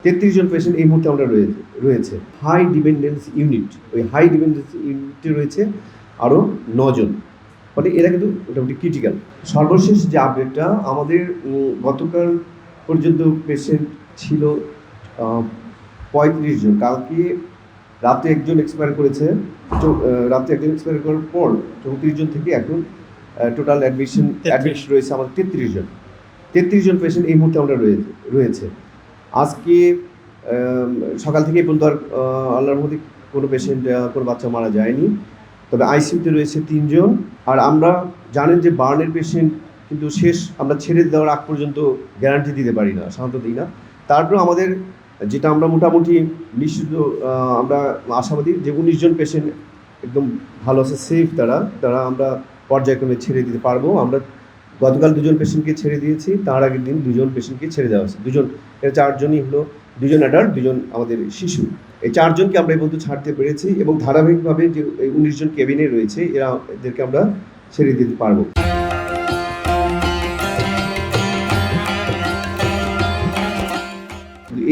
33 জন patient এই মুহূর্তে আমরা রয়েছে হাই ডিপেন্ডেন্স ইউনিট। ওই হাই ডিপেন্ডেন্স ইউনিটে রয়েছে আরও 9 জন, মানে এরা কিন্তু মোটামুটি ক্রিটিক্যাল। সর্বশেষ যে আপডেটটা আমাদের গতকাল পর্যন্ত পেশেন্ট ছিল 35 জন। কালকে রাতে একজন এক্সপায়ার করেছে, রাতে একজন এক্সপায়ার করার পর 34 জন থেকে এখন টোটাল অ্যাডমিট রয়েছে আমাদের 33 জন পেশেন্ট এই মুহূর্তে আমরা রয়েছে। আজকে সকাল থেকে পর্যন্ত আর আল্লাহর মধ্যে কোনো পেশেন্ট কোনো বাচ্চা মারা যায়নি, তবে আইসিইউতে রয়েছে 3 জন। আর আমরা জানেন যে বার্নের পেশেন্ট কিন্তু আমরা ছেড়ে দেওয়ার আগ পর্যন্ত গ্যারান্টি দিতে পারি না, সাধারণত দিই না। তারপর আমাদের যেটা আমরা মোটামুটি নিশ্চিত আমরা আশাবাদী যে 19 জন পেশেন্ট একদম ভালো আছে, সেফ, তারা আমরা পর্যায়ক্রমে ছেড়ে দিতে পারবো। আমরা গতকাল 2 জন পেশেন্টকে ছেড়ে দিয়েছি, তার আগের দিন 2 জন পেশেন্টকে ছেড়ে দেওয়া হয়েছে। 2 জন, এর 4 জনই হলো, 2 জন অ্যাডাল্ট, 2 জন আমাদের শিশু। এই 4 জনকে আমরা এই পর্যন্ত ছাড়তে পেরেছি এবং ধারাবাহিকভাবে যে 19 জন কেবিনে রয়েছে এদেরকে আমরা ছেড়ে দিতে পারবো।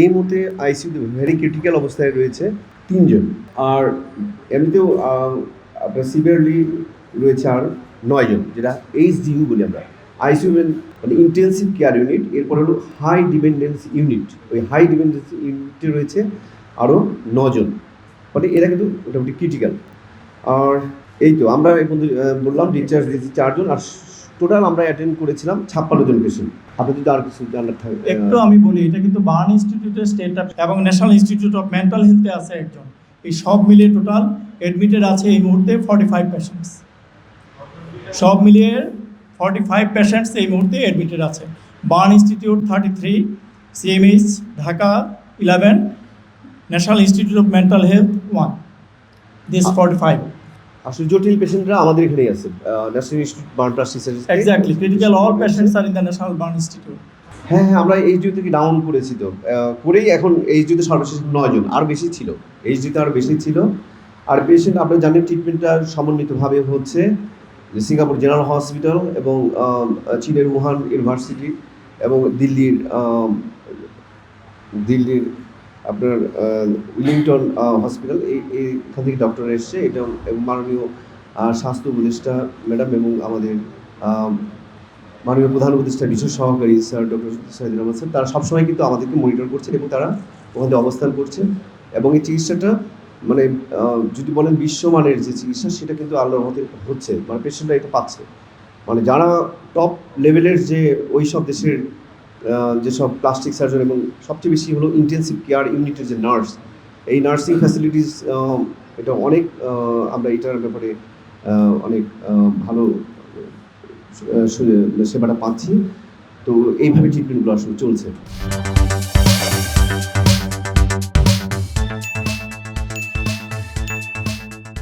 এই মুহূর্তে আইসিইউতে ভেরি ক্রিটিক্যাল অবস্থায় রয়েছে 3 জন, আর এমনিতেও আপনার সিভিয়ারলি রয়েছে আর 9 জন, যেটা এইচডিইউ বলি আমরা। আইসিইউ মানে ইন্টেন্সিভ কেয়ার ইউনিট। এরপর হলো হাই ডিপেন্ডেন্স ইউনিট। ওই হাই ডিপেন্ডেন্স ইউনিটে রয়েছে আরও 9 জন, মানে এরা কিন্তু মোটামুটি ক্রিটিক্যাল। আর এই তো আমরা এই পর্যন্ত বললাম ডিসচার্জ দিয়েছি 4 জন, আর টোটাল আমরা অ্যাটেন্ড করেছিলাম 56 জন পেশেন্ট। আপনি যদি আর কিছু জানার থাকে একটু আমি বলি, এটা কিন্তু বার্ন ইনস্টিটিউটের স্টেট এবং ন্যাশনাল ইনস্টিটিউট অফ মেন্টাল হেলথে আছে একজন। এই সব মিলিয়ে টোটাল অ্যাডমিটেড আছে এই মুহূর্তে 45 পেশেন্টস। সব মিলিয়ে 45 পেশেন্টস এই মুহূর্তে অ্যাডমিটেড আছে। Burn institute 33, CMH Dhaka 11, national institute of mental health 1, this 45। আসলে জটিল পেশেন্টরা আমাদের এখানেই আছে, national institute burn plastic surgery. Exactly, critical all patients আর in the national burn institute. হ্যাঁ, আমরা এইচডিইউ থেকে ডাউন করেছি, তো করেই এখন এইচডিইউতে সর্বশেষ 9 জন, আর বেশি ছিল, এইচডিইউতে আর বেশি ছিল। আর পেশেন্ট আপনারা জানেন ট্রিটমেন্টটা সমন্বিতভাবে হচ্ছে সিঙ্গাপুর জেনারেল হসপিটাল এবং চীনের উহান ইউনিভার্সিটি এবং দিল্লির আপনার উইলিংটন হসপিটাল, এইখান থেকে ডক্টর এসছে। এটা মাননীয় স্বাস্থ্য উপদেষ্টা ম্যাডাম এবং আমাদের মাননীয় প্রধান উপদেষ্টা বিশেষ সহকারী sir doctor Saidur Rahman sir, তারা সবসময় কিন্তু আমাদেরকে মনিটর করছেন এবং তারা ওখানে অবস্থান করছেন। এবং এই চিকিৎসাটা মানে যদি বলেন বিশ্বমানের যে চিকিৎসা, সেটা কিন্তু আল্লাহর মতে হচ্ছে, মানে পেশেন্টরা এটা পাচ্ছে। মানে যারা টপ লেভেলের যে ওই সব দেশের যেসব প্লাস্টিক সার্জন এবং সবচেয়ে বেশি হলো ইন্টেন্সিভ কেয়ার ইউনিটের যে নার্স, এই নার্সিং ফ্যাসিলিটিস এটা অনেক আমরা এটার ব্যাপারে অনেক ভালো সেবাটা পাচ্ছি। তো এইভাবে ট্রিটমেন্টগুলো আসলে চলছে।